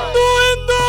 हिंदू हिंदू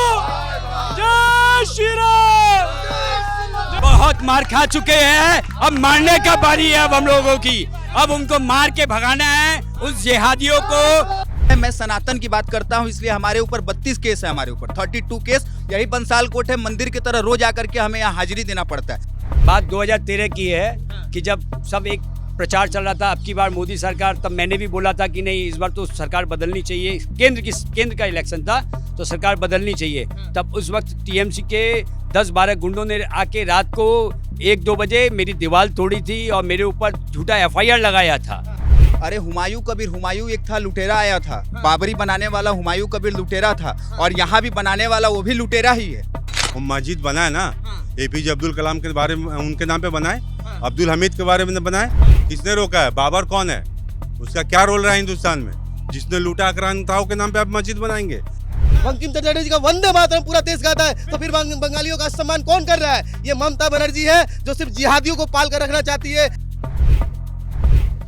जय श्री राम। बहुत मार खा चुके हैं, अब मारने का बारी है अब हम लोगों की। अब उनको मार के भगाना है उस जिहादियों को। मैं सनातन की बात करता हूं, इसलिए हमारे ऊपर 32 केस है, हमारे ऊपर 32 केस। यही बंसाल कोट है, मंदिर की तरह रोज आकर के हमें यहाँ हाजिरी देना पड़ता है। बात 2013 की है कि जब सब एक प्रचार चल रहा था अब की बार मोदी सरकार, तब मैंने भी बोला था कि नहीं इस बार तो सरकार बदलनी चाहिए। केंद्र का इलेक्शन था तो सरकार बदलनी चाहिए। तब उस वक्त टीएमसी के 10-12 गुंडों ने आके रात को 1-2 बजे मेरी दीवार तोड़ी थी और मेरे ऊपर झूठा FIR लगाया था। अरे हुमायूं कबीर, हुमायूं एक था लुटेरा आया था। बाबरी बनाने वाला हुमायूं कबीर लुटेरा था, और यहाँ भी बनाने वाला वो भी लुटेरा ही है। वो मस्जिद बनाए ना, APJ अब्दुल कलाम के बारे में उनके नाम पे बनाए, अब्दुल हमीद के बारे में बनाए। किसने रोका है? बाबर कौन है? उसका क्या रोल रहा है हिंदुस्तान में? जिसने लूटा आक्रांताओं के नाम पे आप मस्जिद बनाएंगे? बंकिम चटर्जी का वंदे मातरम पूरा देश गाता है, तो फिर बंगालियों का सम्मान कौन कर रहा है? ये ममता बनर्जी है जो सिर्फ जिहादियों को पाल कर रखना चाहती है।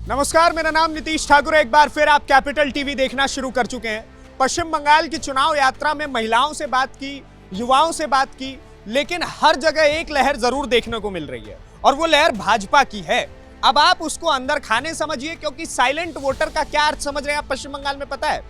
नमस्कार, मेरा नाम नीतीश ठाकुर है। एक बार फिर आप कैपिटल टीवी देखना शुरू कर चुके हैं। पश्चिम बंगाल की चुनाव यात्रा में महिलाओं से बात की, युवाओं से बात की, लेकिन हर जगह एक लहर जरूर देखने को मिल रही है और वो लहर भाजपा की है। अब आप उसको अंदर खाने समझिए, क्योंकि साइलेंट वोटर का क्या अर्थ समझ रहे हैं आप पश्चिम बंगाल में पता है?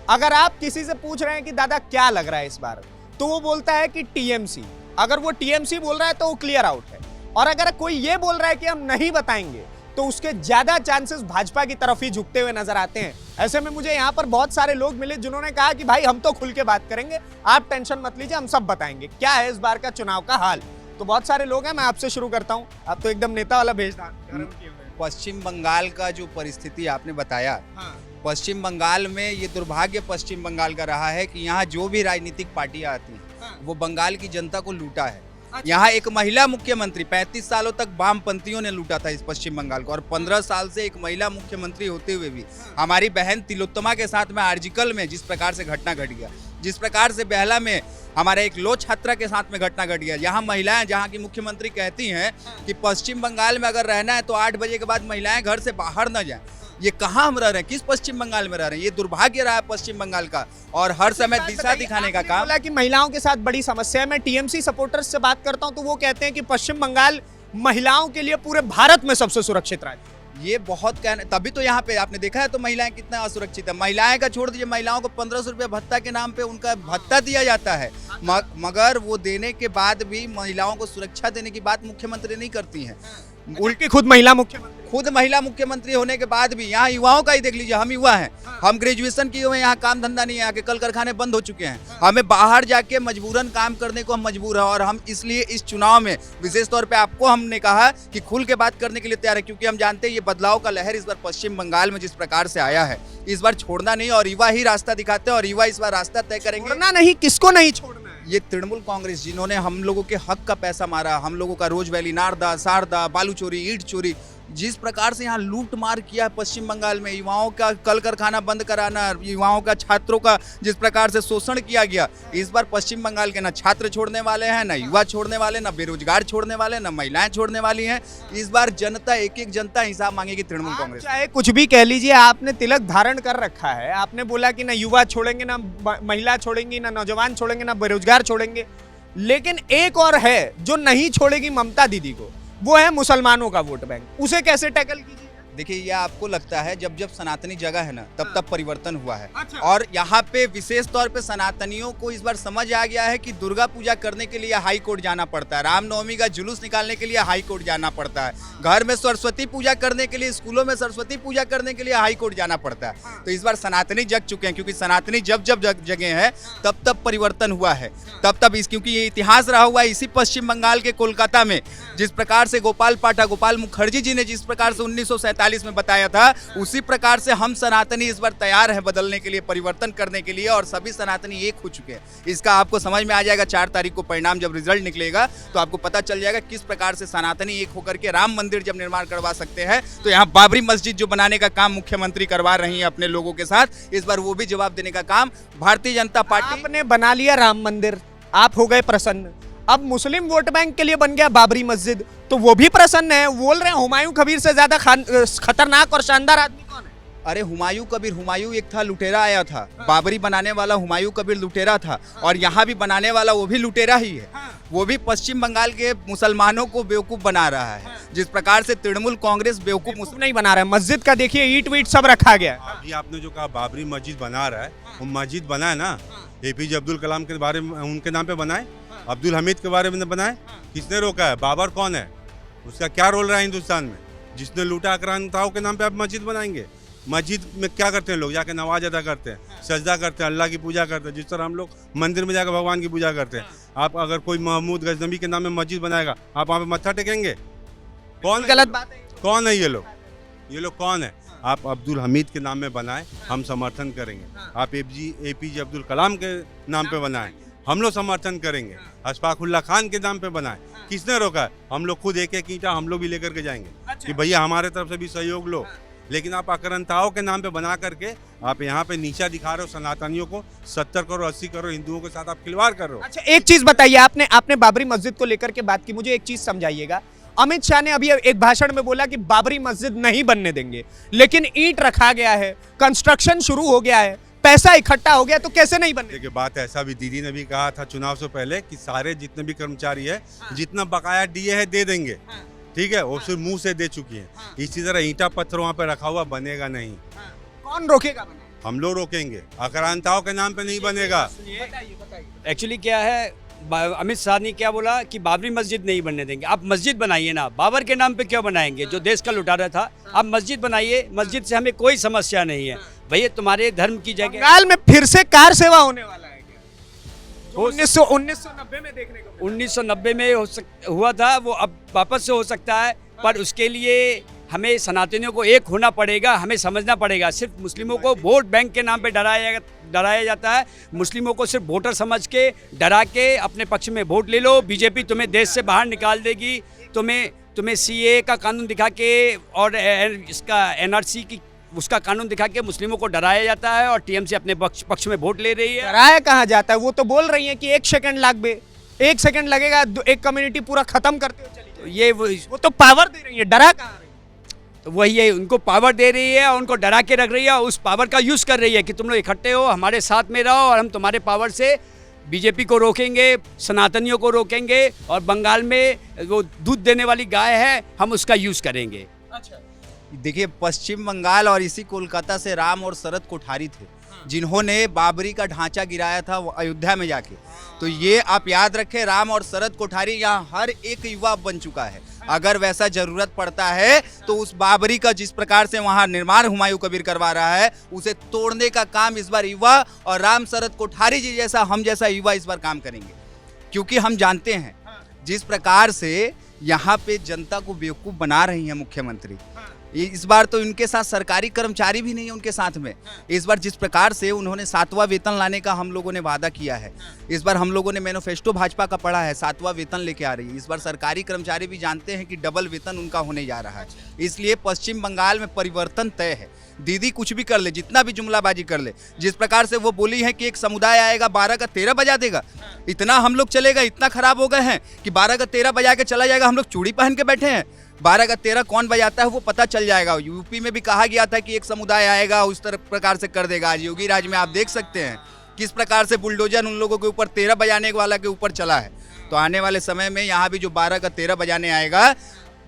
अगर आप किसी से पूछ रहे हैं कि दादा क्या लग रहा है इस बार, तो वो बोलता है कि टीएमसी। अगर वो टीएमसी बोल रहा है तो वो क्लियर आउट है, और अगर कोई ये बोल रहा है कि हम नहीं बताएंगे तो उसके ज्यादा चांसेस भाजपा की तरफ ही झुकते हुए नजर आते हैं। ऐसे में मुझे यहाँ पर बहुत सारे लोग मिले जिन्होंने कहा कि भाई हम तो खुल के बात करेंगे, आप टेंशन मत लीजिए, हम सब बताएंगे क्या है इस बार का चुनाव का हाल। तो बहुत सारे लोग हैं, मैं आपसे शुरू करता हूँ। आप तो एकदम नेता वाला भेजदार। पश्चिम बंगाल का जो परिस्थिति आपने बताया, पश्चिम बंगाल में ये दुर्भाग्य पश्चिम बंगाल का रहा है कि यहाँ जो भी राजनीतिक पार्टियां आती हैं वो बंगाल की जनता को लूटा है। यहाँ एक महिला मुख्यमंत्री, 35 सालों तक वामपंथियों ने लूटा था इस पश्चिम बंगाल को, और 15 साल से एक महिला मुख्यमंत्री होते हुए भी हमारी बहन तिलोत्तमा के साथ में आर्जिकल में जिस प्रकार से घटना घट गया, जिस प्रकार से बेहला में हमारे एक लो छात्रा के साथ में घटना घट गया, यहाँ महिलाएं, जहाँ की मुख्यमंत्री कहती हैं कि पश्चिम बंगाल में अगर रहना है तो 8 बजे के बाद महिलाएं घर से बाहर न जाएं। ये कहाँ हम रह रहे हैं? किस पश्चिम बंगाल में रह रहे हैं? ये दुर्भाग्य रहा है पश्चिम बंगाल का, और हर समय दिशा दिखाने का काम। बोला कि महिलाओं के साथ बड़ी समस्या है। मैं टीएमसी सपोर्टर्स से बात करता हूं तो वो कहते हैं कि पश्चिम बंगाल महिलाओं के लिए पूरे भारत में सबसे सुरक्षित राज्य। ये बहुत कहने, तभी तो यहाँ पे आपने देखा है तो महिलाएं कितना असुरक्षित है। महिलाएं का छोड़ दीजिए, महिलाओं को 1500 रुपये भत्ता के नाम पे उनका भत्ता दिया जाता है, मगर वो देने के बाद भी महिलाओं को सुरक्षा देने की बात मुख्यमंत्री नहीं करती हैं। उल्टी खुद महिला मुख्यमंत्री होने के बाद भी यहाँ युवाओं का ही देख लीजिए, हम युवा हैं, हम ग्रेजुएशन किए हुए हैं, यहाँ काम धंधा नहीं है, यहाँ के कल कारखाने बंद हो चुके हैं, हमें बाहर जाके मजबूरन काम करने को हम मजबूर हैं। और हम इसलिए इस चुनाव में विशेष तौर पे आपको हमने कहा कि खुल के बात करने के लिए तैयार है, क्योंकि हम जानते हैं ये बदलाव का लहर इस बार पश्चिम बंगाल में जिस प्रकार से आया है, इस बार छोड़ना नहीं, और युवा ही रास्ता दिखाते हैं और युवा इस बार रास्ता तय करेंगे। छोड़ना नहीं, किसको नहीं छोड़ना है? ये तृणमूल कांग्रेस जिन्होंने हम लोगों के हक का पैसा मारा, हम लोगों का रोज वैली, नारदा, सारदा, बालू चोरी, ईंट चोरी, जिस प्रकार से यहाँ लूट मार किया है पश्चिम बंगाल में, युवाओं का कल कारखाना बंद कराना, युवाओं का, छात्रों का जिस प्रकार से शोषण किया गया, इस बार पश्चिम बंगाल के ना छात्र छोड़ने वाले हैं, ना युवा छोड़ने वाले, ना बेरोजगार छोड़ने वाले, ना महिलाएं छोड़ने वाली हैं। इस बार जनता, एक जनता हिसाब मांगेगी तृणमूल कांग्रेस। चाहे कुछ भी कह लीजिए, आपने तिलक धारण कर रखा है, आपने बोला कि ना युवा छोड़ेंगे, ना महिला छोड़ेंगी, ना नौजवान छोड़ेंगे, ना बेरोजगार छोड़ेंगे, लेकिन एक और है जो नहीं छोड़ेगी ममता दीदी को, वो है मुसलमानों का वोट बैंक। उसे कैसे टैकल कीजिए? देखिए, यह आपको लगता है जब जब सनातनी जगह है ना, तब परिवर्तन हुआ है। अच्छा। और यहाँ पे विशेष तौर पे सनातनियों को इस बार समझ आ गया है कि दुर्गा पूजा करने के लिए हाई कोर्ट जाना पड़ता है, रामनवमी का जुलूस निकालने के लिए हाई कोर्ट जाना पड़ता है, घर में सरस्वती पूजा करने के लिए, स्कूलों में सरस्वती पूजा करने के लिए हाई कोर्ट जाना पड़ता है। तो इस बार सनातनी जग चुके हैं, क्योंकि सनातनी जब जगे हैं तब परिवर्तन हुआ है, तब इस, क्योंकि ये इतिहास रहा हुआ है इसी पश्चिम बंगाल के कोलकाता में, जिस प्रकार से गोपाल मुखर्जी जी ने जिस प्रकार से 1947 में बताया था, उसी प्रकार से हम सनातनी इस बार तैयार हैं बदलने के लिए, परिवर्तन करने के लिए, और सभी सनातनी एक हो चुके हैं। इसका आपको समझ में आ जाएगा 4 तारीख को परिणाम जब रिजल्ट निकलेगा, तो आपको पता चल जाएगा किस प्रकार से सनातनी एक होकर के राम मंदिर जब निर्माण करवा सकते हैं, तो यहाँ बाबरी मस्जिद जो बनाने का काम मुख्यमंत्री करवा रही है अपने लोगों के साथ, इस बार वो भी जवाब देने का काम भारतीय जनता पार्टी। आपने बना लिया राम मंदिर, आप हो गए प्रसन्न, अब मुस्लिम वोट बैंक के लिए बन गया बाबरी मस्जिद, तो वो भी प्रसन्न है, बोल रहे हैं हुमायूं कबीर से ज्यादा खतरनाक और शानदार आदमी कौन है? अरे हुमायूं कबीर, हुमायूं एक था लुटेरा आया था, बाबरी बनाने वाला हुमायूं कबीर लुटेरा था, और यहाँ भी बनाने वाला वो भी लुटेरा ही है। वो भी पश्चिम बंगाल के मुसलमानों को बेवकूफ बना रहा है, जिस प्रकार से तृणमूल कांग्रेस बेवकूफ नहीं बना रहा है। मस्जिद का देखिए ईंट वीट सब रखा गया है। अभी आपने जो कहा बाबरी मस्जिद बना रहा है, वो मस्जिद बना है ना एपीजे अब्दुल कलाम के बारे में, उनके नाम पे बनाए, अब्दुल हमीद के बारे में बनाए। किसने रोका है? बाबर कौन है? उसका क्या रोल रहा है हिंदुस्तान में? जिसने लूटा आक्रांताओं के नाम पे आप मस्जिद बनाएंगे? मस्जिद में क्या करते हैं लोग? जाके नमाज अदा करते हैं, सजदा करते हैं, अल्लाह की पूजा करते हैं, जिस तरह हम लोग मंदिर में जाकर भगवान की पूजा करते हैं। आप अगर कोई महमूद गजनबी के नाम में मस्जिद बनाएगा, आप वहाँ पे मत्था टेकेंगे? कौन गलत बात है। कौन है ये लोग? ये लोग कौन है? आप अब्दुल हमीद के नाम में बनाए, हम समर्थन करेंगे। आप एपीजे अब्दुल कलाम के नाम पे बनाए, हम लोग समर्थन करेंगे। अशफाकुल्ला खान के नाम पे बनाए, किसने रोका है? हम लोग खुद एक एक ईंटा हम लोग भी लेकर के जाएंगे कि भैया हमारे तरफ से भी सहयोग लो। लेकिन आप आक्रांताओं के नाम पे बना करके आप यहाँ पे नीचा दिखा रहे हो सनातनियों को। 70 करोड़ 80 करोड़ हिंदुओं के साथ आप खिलवाड़ कर रहे हो। अच्छा, एक चीज बताइए, आपने बाबरी मस्जिद को लेकर के बात की, मुझे एक चीज समझाइएगा। अमित शाह ने अभी एक भाषण में बोला कि बाबरी मस्जिद नहीं बनने देंगे, लेकिन ईंट रखा गया है, कंस्ट्रक्शन शुरू हो गया है, पैसा इकट्ठा हो गया, तो कैसे नहीं बनने? देखिए, बात ऐसा भी दीदी ने भी कहा था चुनाव से पहले कि सारे जितने भी कर्मचारी है, जितना बकाया डीए है दे देंगे, ठीक है? वो सिर्फ मुंह से दे चुकी है। इसी तरह ईंटा पत्थर वहाँ पे रखा हुआ बनेगा नहीं। कौन रोकेगा? हम लोग रोकेंगे, आक्रांताओं के नाम पे नहीं बनेगा। एक्चुअली क्या है, अमित शाह ने क्या बोला कि बाबरी मस्जिद नहीं बनने देंगे। आप मस्जिद बनाइए ना, बाबर के नाम पे क्यों बनाएंगे जो देश का लुटारा था? आप मस्जिद बनाइए, मस्जिद से हमें कोई समस्या नहीं है भैया। तुम्हारे धर्म की जगह बंगाल में फिर से कार सेवा होने वाला है क्या? 1990 में देखने को 1990 में हुआ था, वो अब वापस से हो सकता है, पर उसके लिए हमें सनातनियों को एक होना पड़ेगा। हमें समझना पड़ेगा, सिर्फ मुस्लिमों को वोट बैंक के नाम पे डराया जाता है। मुस्लिमों को सिर्फ वोटर समझ के डरा के अपने पक्ष में वोट ले लो, बीजेपी तुम्हें देश से बाहर निकाल देगी। तुम्हें सीए का कानून दिखा के और इसका एनआरसी की उसका कानून दिखा के मुस्लिमों को डराया जाता है, और टीएमसी अपने पक्ष में वोट ले रही है। डराया कहाँ जाता है? वो तो बोल रही है कि 1 सेकंड लागबे, 1 सेकंड लगेगा, एक कम्युनिटी पूरा खत्म करते हुए चली जाएगी। वो तो पावर दे रही है, डरा कहाँ? तो वही है, उनको पावर दे रही है और उनको डरा के रख रही है, और उस पावर का यूज़ कर रही है कि तुम लोग इकट्ठे हो, हमारे साथ में रहो, और हम तुम्हारे पावर से बीजेपी को रोकेंगे, सनातनियों को रोकेंगे, और बंगाल में वो दूध देने वाली गाय है, हम उसका यूज़ करेंगे। अच्छा, देखिए, पश्चिम बंगाल और इसी कोलकाता से राम और शरद कोठारी थे जिन्होंने बाबरी का ढांचा गिराया था अयोध्या में जाके। तो ये आप याद रखें, राम और शरद कोठारी यहाँ हर एक युवा बन चुका है। अगर वैसा जरूरत पड़ता है तो उस बाबरी का जिस प्रकार से वहाँ निर्माण हुमायूं कबीर करवा रहा है, उसे तोड़ने का काम इस बार युवा और राम शरद कोठारी जी जैसा हम जैसा युवा इस बार काम करेंगे। क्योंकि हम जानते हैं जिस प्रकार से यहाँ पे जनता को बेवकूफ़ बना रही है मुख्यमंत्री। इस बार तो इनके साथ सरकारी कर्मचारी भी नहीं है उनके साथ में। इस बार जिस प्रकार से उन्होंने 7वां वेतन लाने का हम लोगों ने वादा किया है, इस बार हम लोगों ने मैनिफेस्टो भाजपा का पढ़ा है, 7वां वेतन लेके आ रही है। इस बार सरकारी कर्मचारी भी जानते हैं कि डबल वेतन उनका होने जा रहा है। इसलिए पश्चिम बंगाल में परिवर्तन तय है। दीदी कुछ भी कर ले, जितना भी जुमलाबाजी कर ले, जिस प्रकार से वो बोली है कि एक समुदाय आएगा 12 का 13 बजा देगा, इतना हम लोग चलेगा, इतना खराब हो गए हैं कि 12 का 13 बजा के चला जाएगा। हम लोग चूड़ी पहन के बैठे हैं, 12 का 13 कौन बजाता है वो पता चल जाएगा। यूपी में भी कहा गया था कि एक समुदाय आएगा, उस तरह प्रकार से कर देगा। आज योगी राज में आप देख सकते हैं किस प्रकार से बुलडोजर उन लोगों के ऊपर 13 बजाने वाला के ऊपर चला है। तो आने वाले समय में यहाँ भी जो 12 का 13 बजाने आएगा,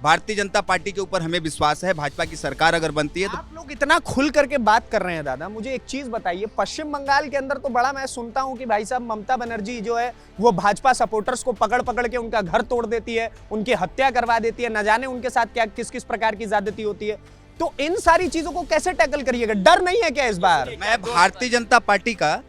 भारतीय जनता पार्टी के ऊपर हमें विश्वास है। भाजपा की सरकार अगर बनती है तो आप लोग इतना खुल करके बात कर रहे हैं दादा, मुझे एक चीज बताइए, पश्चिम बंगाल के अंदर तो बड़ा मैं सुनता हूं कि भाई साहब ममता बनर्जी जो है वो भाजपा सपोर्टर्स को पकड़ पकड़ के उनका घर तोड़ देती है, उनकी हत्या करवा देती है, न जाने उनके साथ क्या किस किस प्रकार की ज्यादती होती है। तो इन सारी चीजों को कैसे टैकल करिएगा? डर नहीं है क्या इस बार? मैं भारतीय जनता पार्टी का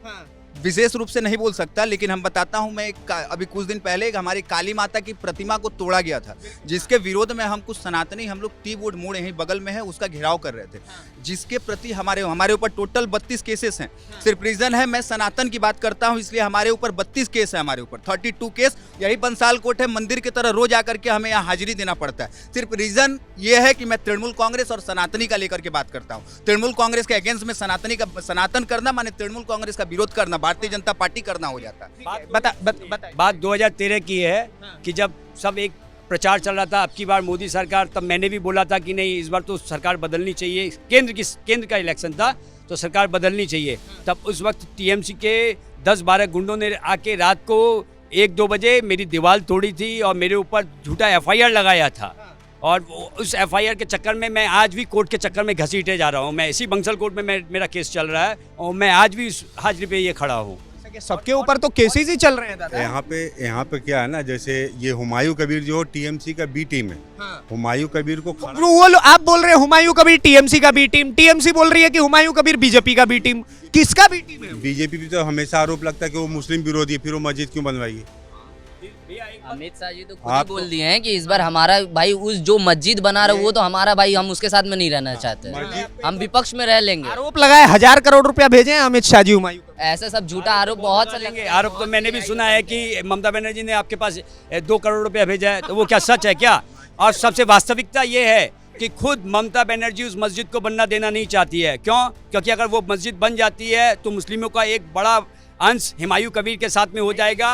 विशेष रूप से नहीं बोल सकता, लेकिन हम बताता हूं। मैं अभी कुछ दिन पहले हमारी काली माता की प्रतिमा को तोड़ा गया था, जिसके विरोध में हम कुछ सनातनी हम लोग टी बोर्ड मोड़ यहीं बगल में है उसका घेराव कर रहे थे, जिसके प्रति हमारे ऊपर टोटल 32 केसेस हैं। सिर्फ रीजन है मैं सनातन की बात करता हूं, इसलिए हमारे ऊपर 32 केस है, हमारे ऊपर 32 केस। यही बंसाल कोर्ट है, मंदिर की तरह रोज आकर के हमें यहाँ हाजिरी देना पड़ता है। सिर्फ रीजन ये है कि मैं तृणमूल कांग्रेस और सनातनी का लेकर के बात करता हूँ। तृणमूल कांग्रेस के अगेंस्ट में सनातन करना माने तृणमूल कांग्रेस का विरोध करना, भारतीय जनता पार्टी करना हो जाता है। बात 2013 की है कि जब सब एक प्रचार चल रहा था अब की बार मोदी सरकार, तब मैंने भी बोला था कि नहीं इस बार तो सरकार बदलनी चाहिए। केंद्र का इलेक्शन था तो सरकार बदलनी चाहिए। तब उस वक्त टीएमसी के 10-12 गुंडों ने आके रात को 1-2 बजे मेरी दीवार तोड़ी थी और मेरे ऊपर झूठा एफआईआर लगाया था। और उस एफआईआर के चक्कर में मैं आज भी कोर्ट के चक्कर में घसीटे जा रहा हूँ। मैं इसी बंसल कोर्ट में मेरा केस चल रहा है और मैं आज भी इस हाजिरी पे ये खड़ा हूँ। सबके ऊपर तो केसेस ही चल रहे हैं दादा। यहाँ पे क्या है ना, जैसे ये हुमायूं कबीर जो टीएमसी का बी टीम है, हुमायूं कबीर को वो लोग आप बोल रहे हैं हुमायूं कबीर टीएमसी का बी टीम, टीएमसी बोल रही है कि हुमायूं कबीर बीजेपी का बी टीम। किसका बी टीम है? बीजेपी भी तो हमेशा आरोप लगता है कि वो मुस्लिम विरोधी है, फिर वो मस्जिद क्यों बनवाई? अमित शाह जी तो खुद ही बोल दिए हैं कि इस बार हमारा भाई उस जो मस्जिद बना रहा है वो तो हमारा भाई, हम उसके साथ में नहीं रहना चाहते, हम विपक्ष में रह लेंगे। आरोप लगाए 1000 करोड़ रुपया भेजे हैं अमित शाह जी हुमायूं को। ऐसा सब झूठा आरोप बहुत से लेंगे। आरोप तो मैंने भी सुना है कि ममता बनर्जी ने आपके पास 2 करोड़ रुपया भेजा है, तो वो क्या सच है क्या? और सबसे वास्तविकता ये है कि खुद ममता बनर्जी उस मस्जिद को बनना देना नहीं चाहती है। क्यों? क्योंकि अगर वो मस्जिद बन जाती है तो मुस्लिमों का एक बड़ा अंश हुमायूं कबीर के साथ में हो जाएगा।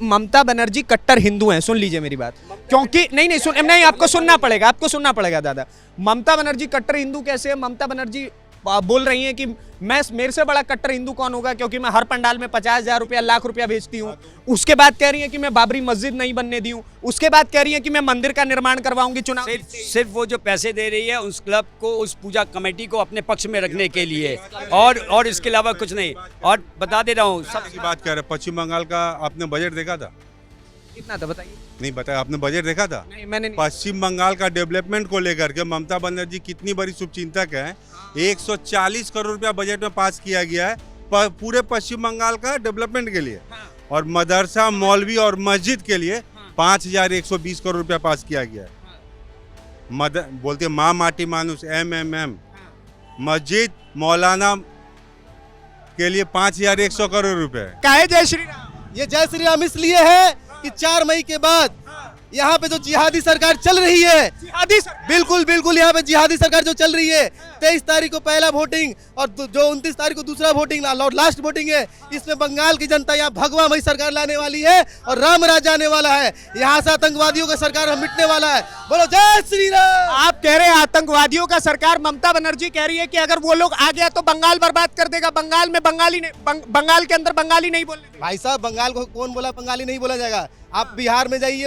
ममता बनर्जी कट्टर हिंदू हैं, सुन लीजिए मेरी बात। क्योंकि नहीं आपको सुनना पड़ेगा दादा। ममता बनर्जी कट्टर हिंदू कैसे है? ममता बनर्जी बोल रही हैं कि मेरे से बड़ा कट्टर हिंदू कौन होगा, क्योंकि मैं हर पंडाल में 50,000 रुपया, लाख रुपया भेजती हूँ। उसके बाद कह रही हैं कि मैं बाबरी मस्जिद नहीं बनने दी हूँ। उसके बाद कह रही हैं कि मैं मंदिर का निर्माण करवाऊंगी चुनाव। सिर्फ वो जो पैसे दे रही है उस क्लब को, उस पूजा कमेटी को अपने पक्ष में रखने के लिए, और इसके अलावा कुछ नहीं। और बता दे रहा हूँ सबकी बात कर रहे हैं। पश्चिम बंगाल का आपने बजट देखा था? कितना था बताइए? नहीं बताया आपने? बजट देखा था? नहीं, मैंने नहीं। पश्चिम बंगाल का डेवलपमेंट को लेकर के ममता बनर्जी कितनी बड़ी शुभचिंतक है। 140 करोड़ रुपया बजट में पास किया गया है पूरे पश्चिम बंगाल का डेवलपमेंट के लिए। और मदरसा, मौलवी और मस्जिद के लिए 5120 करोड़ रुपया पास किया गया है। बोलते माँ माटी मानुस MMM। मस्जिद मौलाना के लिए 5100 करोड़ रुपए। काहे जय श्री राम? ये जय श्री राम इसलिए है कि 4 मई के बाद यहाँ पे जो जिहादी सरकार चल रही है, बिल्कुल यहाँ पे जिहादी सरकार जो चल रही है, 23 तारीख को पहला वोटिंग और जो 29 तारीख को दूसरा वोटिंग और लास्ट वोटिंग है, इसमें बंगाल की जनता यहाँ भगवा मई सरकार लाने वाली है और राम राज आने वाला है। यहाँ से आतंकवादियों का सरकार मिटने वाला है। बोलो जय श्री राम। आप कह रहे हैं आतंकवादियों का सरकार, ममता बनर्जी कह रही है कि अगर वो लोग आ गया तो बंगाल बर्बाद कर देगा। बंगाल में बंगाल के अंदर बंगाली नहीं बोलने। भाई साहब, बंगाल को कौन बोला बंगाली नहीं बोला जाएगा? आप बिहार में जाइए,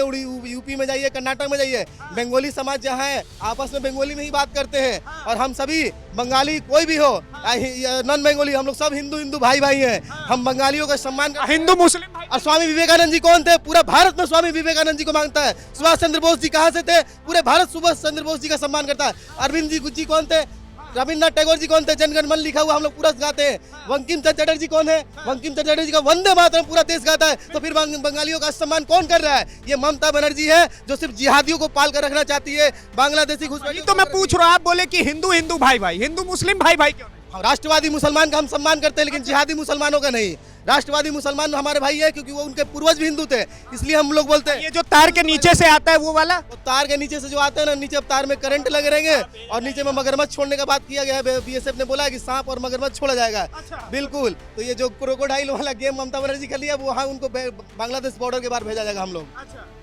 यूपी में जाइए, कर्नाटक में जाइए, बंगाली समाज जहाँ है आपस में बंगाली में ही बात करते हैं। और हम सभी बंगाली, कोई भी हो नॉन बंगाली, हम लोग सब हिंदू भाई हैं। हम बंगालियों का सम्मान, हिंदू मुस्लिम। और स्वामी विवेकानंद जी कौन थे? पूरा भारत में स्वामी विवेकानंद जी को मांगता है। सुभाष चंद्र बोस जी कहाँ से थे? पूरे भारत सुभाष चंद्र बोस जी का सम्मान करता है। अरविंद जी कौन थे? रविन्द्रनाथ टैगोर जी कौन थे? जनगण मन लिखा हुआ हम लोग पूरा गाते हैं। बंकिम चंद्र चटर्जी कौन है? बंकिम चंद्र चटर्जी का वंदे मातरम पूरा देश गाता है। तो फिर बंगालियों का सम्मान कौन कर रहा है? ये ममता बनर्जी है जो सिर्फ जिहादियों को पाल कर रखना चाहती है। बांग्लादेशी घुसपैठियों तो मैं पूछ रहा हूँ, आप बोले कि हिंदू भाई, हिंदू मुस्लिम भाई क्यों नहीं? राष्ट्रवादी मुसलमान का हम सम्मान करते हैं, लेकिन जिहादी मुसलमानों का नहीं। राष्ट्रवादी मुसलमान हमारे भाई है, क्योंकि वो उनके पूर्वज भी हिंदू थे, इसलिए हम लोग बोलते हैं। ये जो तार के नीचे से आता है वो वाला, वो तार के नीचे से जो आता है ना, नीचे अब तार में करंट लगे रहेंगे और नीचे में मगरमच्छ छोड़ने का बात किया गया है। BSF ने बोला है कि सांप और मगरमच्छ छोड़ा जाएगा। बिल्कुल। तो ये जो क्रोकोडाइल वाला गेम ममता बनर्जी कर लिया, वो उनको बांग्लादेश बॉर्डर के बाहर भेजा जाएगा हम लोग।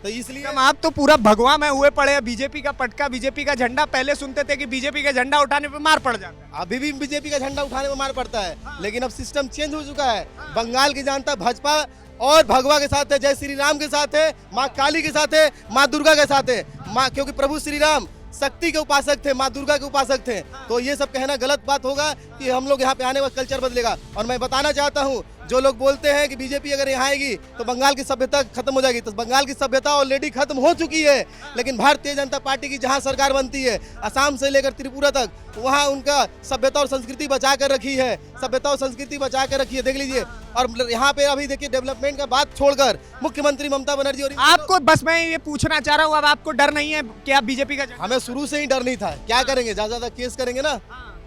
तो इसलिए आप तो पूरा भगवा में हुए पड़े हैं। बीजेपी का पटका, बीजेपी का झंडा। पहले सुनते थे कि बीजेपी का झंडा उठाने पे मार पड़ जाता है। अभी भी बीजेपी का झंडा उठाने में मार पड़ता है, लेकिन अब सिस्टम चेंज हो चुका है। बंगाल की जनता भाजपा और भगवा के साथ है, जय श्री राम के साथ है, माँ काली के साथ है, माँ दुर्गा के साथ है। क्योंकि प्रभु श्री राम शक्ति के उपासक थे, माँ दुर्गा के उपासक थे। तो ये सब कहना गलत बात होगा कि हम लोग यहाँ पे आने का कल्चर बदलेगा। और मैं बताना चाहता हूँ, जो लोग बोलते हैं कि बीजेपी अगर यहाँ आएगी तो बंगाल की सभ्यता खत्म हो जाएगी, तो बंगाल की सभ्यता ऑलरेडी खत्म हो चुकी है। लेकिन भारतीय जनता पार्टी की जहाँ सरकार बनती है, असम से लेकर त्रिपुरा तक, वहाँ उनका सभ्यता और संस्कृति बचा कर रखी है। सभ्यता और संस्कृति बचा कर रखी है, देख लीजिए। और यहाँ पे अभी देखिए, डेवलपमेंट का बात छोड़कर मुख्यमंत्री ममता बनर्जी और आपको बस मैं ये पूछना चाह रहा हूँ, अब आपको डर नहीं है कि आप बीजेपी का? हमें शुरू से ही डर नहीं था। क्या करेंगे? ज्यादा केस करेंगे ना,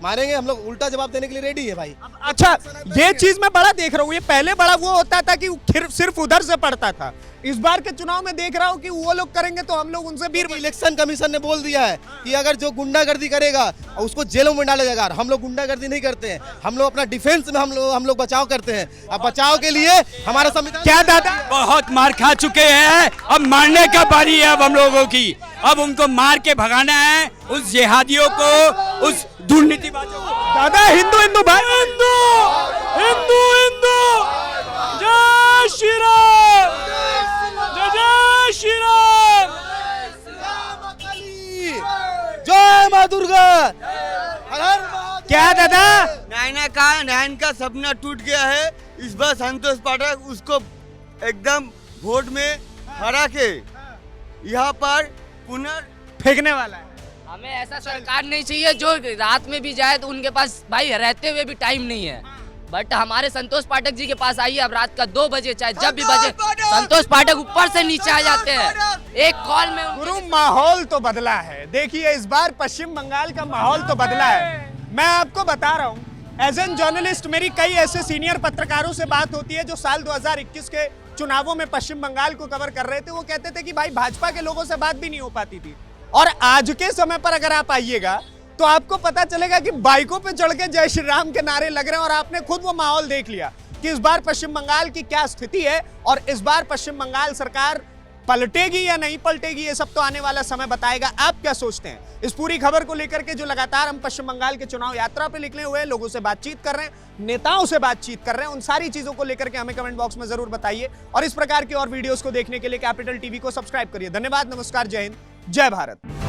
मारेंगे, हम लोग उल्टा जवाब देने के लिए रेडी है भाई। अच्छा, ये चीज मैं बड़ा देख रहा हूँ, ये पहले बड़ा वो होता था कि सिर्फ उधर से पड़ता था। इस बार के चुनाव में देख रहा हूँ कि वो लोग करेंगे तो हम लोग उनसे भी। इलेक्शन कमीशन ने बोल दिया है कि अगर जो गुंडागर्दी करेगा उसको जेलों में डाला जाएगा। हम लोग गुंडागर्दी नहीं करते हैं, हम लोग अपना डिफेंस में हम लोग बचाव करते हैं। अब बचाव के लिए हमारा संविधान। क्या दादा? बहुत मार खा चुके हैं, अब मारने का बारी है अब हम लोगों की। अब उनको मार के भगाना है, उस जिहादियों को, उस दुर्नीतिबाजों को। दादा हिंदू भाई, हिंदू जय श्री राम, जय श्री राम। जय माँ दुर्गा। क्या दादा? नैन का सपना टूट गया है। इस बार संतोष पाठक उसको एकदम वोट में हरा के यहाँ पर फेंकने वाला है। हमें ऐसा सरकार नहीं चाहिए जो रात में भी जाए तो उनके पास भाई रहते हुए भी टाइम नहीं है। बट हमारे संतोष पाठक जी के पास आइए, अब रात का 2 बजे चाहे जब भी बजे, संतोष पाठक ऊपर से नीचे आ जाते हैं एक कॉल में। गुरु, माहौल तो बदला है। देखिए इस बार पश्चिम बंगाल का माहौल तो बदला है। मैं आपको बता रहा हूँ, एज एन जर्नलिस्ट मेरी कई ऐसे सीनियर पत्रकारों से बात होती है जो साल 2021 के चुनावों में पश्चिम बंगाल को कवर कर रहे थे। वो कहते थे कि भाई भाजपा के लोगों से बात भी नहीं हो पाती थी। और आज के समय पर अगर आप आइएगा तो आपको पता चलेगा कि बाइकों पे चढ़ के जय श्री राम के नारे लग रहे हैं। और आपने खुद वो माहौल देख लिया कि इस बार पश्चिम बंगाल की क्या स्थिति है और इस बार पश्चिम बंगाल सरकार पलटेगी या नहीं पलटेगी, ये सब तो आने वाला समय बताएगा। आप क्या सोचते हैं इस पूरी खबर को लेकर के, जो लगातार हम पश्चिम बंगाल के चुनाव यात्रा पे निकले हुए हैं, लोगों से बातचीत कर रहे हैं, नेताओं से बातचीत कर रहे हैं, उन सारी चीजों को लेकर के हमें कमेंट बॉक्स में जरूर बताइए। और इस प्रकार की और वीडियोस को देखने के लिए कैपिटल टीवी को सब्सक्राइब करिए। धन्यवाद, नमस्कार, जय हिंद, जय भारत।